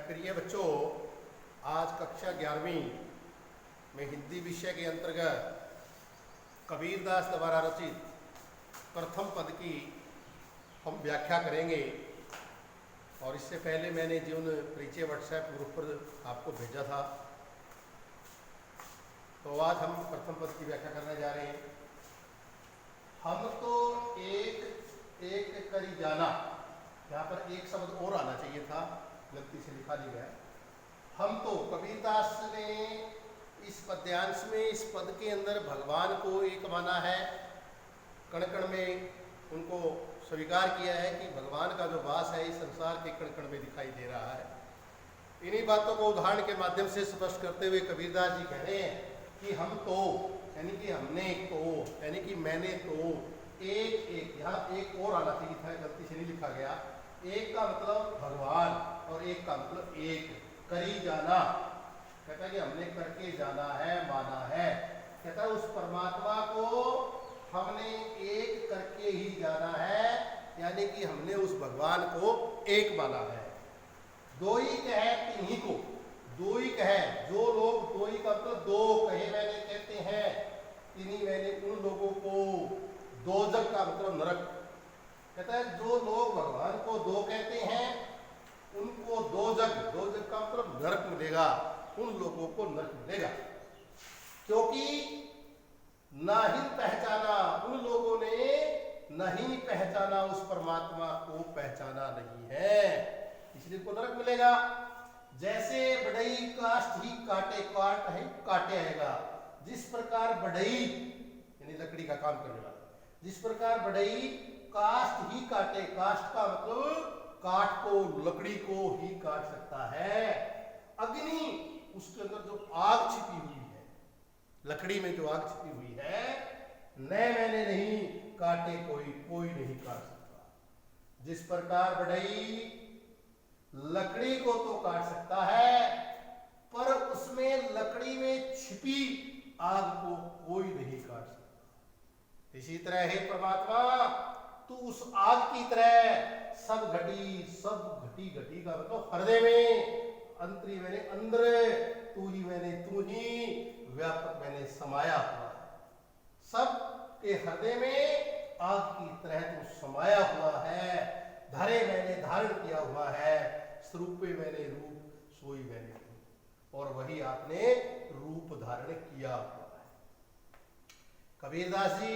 प्रिय बच्चों, आज कक्षा 11वीं में हिंदी विषय के अंतर्गत कबीरदास द्वारा रचित प्रथम पद की हम व्याख्या करेंगे। और इससे पहले मैंने जीवन परिचय व्हाट्सएप ग्रुप पर आपको भेजा था, तो आज हम प्रथम पद की व्याख्या करने जा रहे हैं। हम तो एक एक करी जाना, यहाँ पर एक शब्द और आना चाहिए था, गलती से लिखा नहीं गया। हम तो, कबीरदास ने इस पद्यांश में इस पद के अंदर भगवान को एक माना है। कण कण में उनको स्वीकार किया है कि भगवान का जो वास है इस संसार के कण कण में दिखाई दे रहा है। इन्हीं बातों को उदाहरण के माध्यम से स्पष्ट करते हुए कबीरदास जी कह रहे हैं कि हम तो, यानी कि हमने तो, यानी कि मैंने तो एक एक, यहाँ एक और आना चाहिए था, गलती से नहीं लिखा गया। एक का मतलब भगवान और एक का मतलब एक, करी जाना, कहता है कि हमने करके जाना है, माना है। कहता है उस परमात्मा को हमने एक करके ही जाना है, यानी कि हमने उस भगवान को एक माना है। दो ही कहे तिन्हीं को, दो ही कहे, जो लोग, दो ही का मतलब दो कहे मैंने कहते हैं, तिन्हीं मैंने उन लोगों को, दोजक का मतलब नरक। कहता है जो लोग भगवान को दो कहते हैं उनको दोजक, दोजक का मतलब नरक मिलेगा, उन लोगों को नरक मिलेगा, क्योंकि नहीं पहचाना, उन लोगों ने नहीं पहचाना, उस परमात्मा को पहचाना नहीं है, इसलिए उनको नरक मिलेगा। जैसे बढ़ई काष्ठ ही काटे, काट है काटे आएगा, जिस प्रकार बढ़ई यानी लकड़ी का काम करने वाला, जिस प्रकार बढ़ई काष्ठ ही काटे, काष्ठ का मतलब काठ को, लकड़ी को ही काट सकता है। अग्नि, उसके अंदर जो आग छिपी हुई है, लकड़ी में जो आग छिपी हुई है, न मैंने नहीं काटे कोई, कोई नहीं काट सकता। जिस प्रकार बढ़ई लकड़ी को तो काट सकता है, पर उसमें लकड़ी में छिपी आग को कोई नहीं काट सकता। इसी तरह हे परमात्मा, तू उस आग की तरह सब घटी, सब घटी, घटी का मतलब हृदय में, अंतरी मैंने अंदर, तू ही मैंने तू ही, व्यापक मैंने समाया हुआ है। सब के हृदय में आग की तरह तू समाया हुआ है। धरे मैंने धारण किया हुआ है, स्वरूपे मैंने रूप, सोई मैंने रूप, और वही आपने रूप धारण किया हुआ है। कबीरदास जी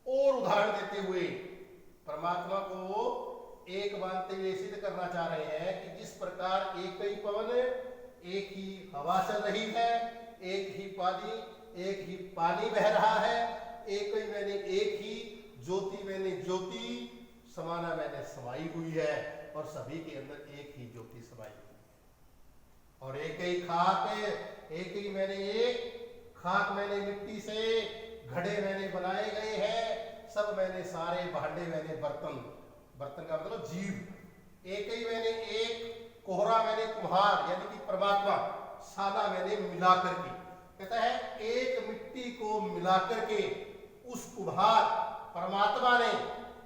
और उदाहरण देते हुए परमात्मा को एक मानते हुए सिद्ध करना चाह रहे हैं कि जिस प्रकार एक ही पवन, एक ही हवा चल रही है, एक ही पानी बह रहा है, एक ही मैंने एक ही ज्योति, मैंने ज्योति समाना मैंने समाई हुई है, और सभी के अंदर एक ही ज्योति समाई हुई है। और एक ही खाक, एक ही मैंने एक खाक, मैंने मिट्टी से घड़े मैंने बनाए गए हैं, सब मैंने सारे भांडे मैंने बर्तन, बर्तन का मतलब जीव, एक ही मैंने एक कोहरा मैंने कुम्हार यानी कि परमात्मा, सादा मैंने मिलाकर के, कहता है एक मिट्टी को मिलाकर के उस कुम्हार परमात्मा ने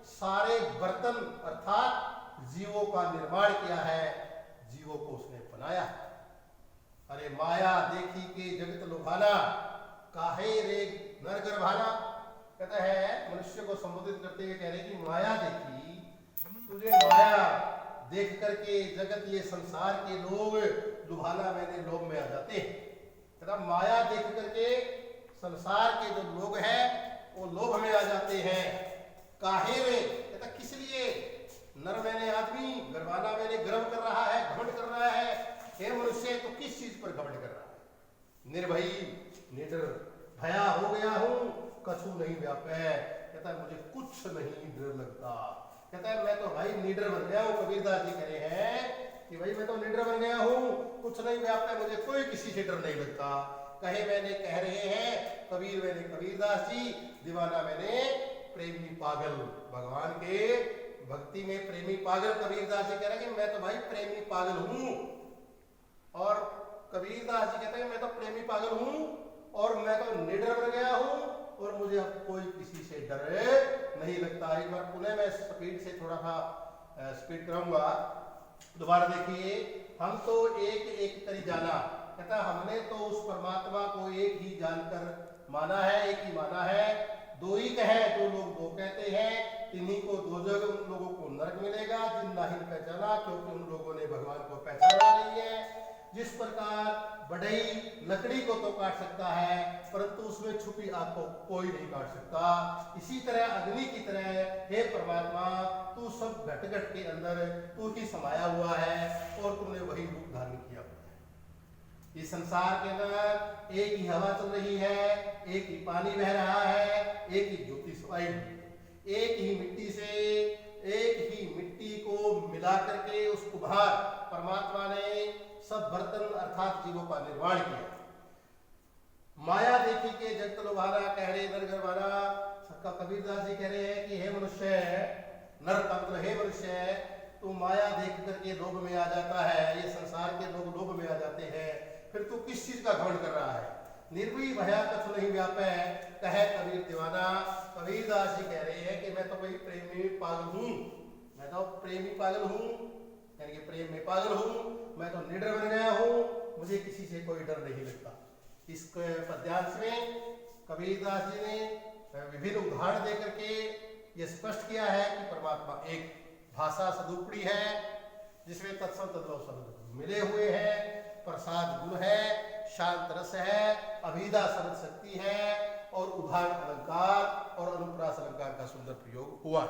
सारे बर्तन अर्थात जीवों का निर्माण किया है, जीवों को उसने बनाया। अरे माया देखी के जगत लुभाना, काहे रे नर गर्भाना, कहता है मनुष्य को संबोधित करते हुए कह रहे कि माया देखी, तुझे माया देख करके जगत, ये संसार के लोग लुभाना मैंने लोभ में आ जाते हैं। कहता माया देख करके संसार के जो लोग हैं वो लोभ में आ जाते हैं। काहे रे, कहता किस लिए, नर मैंने आदमी, गर्भाना मैंने गर्व कर रहा है, घमंड कर रहा है। हे मनुष्य, तो किस चीज पर घमंड कर रहा है। निर्भयी निडर भया हो गया हूं, कछु नहीं व्यापै, कहता है मुझे कुछ नहीं डर लगता। कहता है मैं तो भाई निडर बन गया हूं। कबीरदास जी कह रहे हैं कि भाई मैं तो निडर बन गया हूं, कुछ नहीं व्यापै, मुझे कोई किसी से डर नहीं लगता। कहे मैंने कह रहे हैं कबीर, मैंने कबीरदास जी, दीवाना मैंने प्रेमी पागल, भगवान के भक्ति में प्रेमी पागल। कबीरदास जी कह रहे हैं कि मैं तो भाई प्रेमी पागल हूं। और कबीरदास जी कहते हैं मैं तो प्रेमी पागल हूं और मैं तो निडर बन गया हूं, और मुझे अब कोई किसी से डर नहीं लगता। एक बार पुनः मैं स्पीड से थोड़ा सा स्पीड कराऊंगा, दोबारा देखिए। हम तो एक एक करी जाना, कहता हमने तो उस परमात्मा को एक ही जानकर माना है, एक ही माना है। दो ही कहे तो लोग दो कहते हैं, तिन्हीं को दो जगह उन लोगों को नरक मिलेगा जिन नहीं पहचाना, क्योंकि उन लोगों ने भगवान को पहचाना नहीं है। जिस प्रकार बढ़ई लकड़ी को तो काट सकता है परंतु उसमें छुपी आग को कोई नहीं काट सकता, इसी तरह अग्नि की तरह हे परमात्मा तू सब घट घट के अंदर तू ही समाया हुआ है और तुमने वही रूप धारण किया हुआ है। इस संसार के अंदर एक ही हवा चल रही है, एक ही पानी बह रहा है, एक ही ज्योति समाई हुई है, एक ही मिट्टी से एक ही मिट्टी को मिला करके उस कुम्हार परमात्मा ने सब बर्तन अर्थात जीवों का निर्माण किया। माया देखी के जगत लोभाना कह रहे नरगरवाना, सबका कबीरदास जी कह रहे हैं कि हे मनुष्य नरतंत्र, हे मनुष्य तू माया देख करके लोभ में आ जाता है, ये संसार के लोग लोभ में आ जाते हैं, फिर तू किस चीज का घमंड कर रहा है। निर्भय भया कछु नहीं व्यापै कहे कबीर दीवाना। कबीरदास जी कह रहे हैं कि मैं तो कोई प्रेमी पागल हूँ, मैं तो प्रेमी पागल हूँ, यानी कि प्रेम में पागल हूँ, मैं तो निडर बन गया हूँ, मुझे किसी से कोई डर नहीं लगता। इस पद्यांश में कबीरदास जी ने विभिन्न उदाहरण देकर के ये स्पष्ट किया है कि परमात्मा एक भाषा सदुपड़ी है जिसमें तत्सम तद्भव शब्द मिले हुए हैं, प्रसाद गुण है, शांत रस है, अभिदा शब्द शक्ति है और उदाहरण अलंकार और अनुप्रास अलंकार का सुंदर प्रयोग हुआ।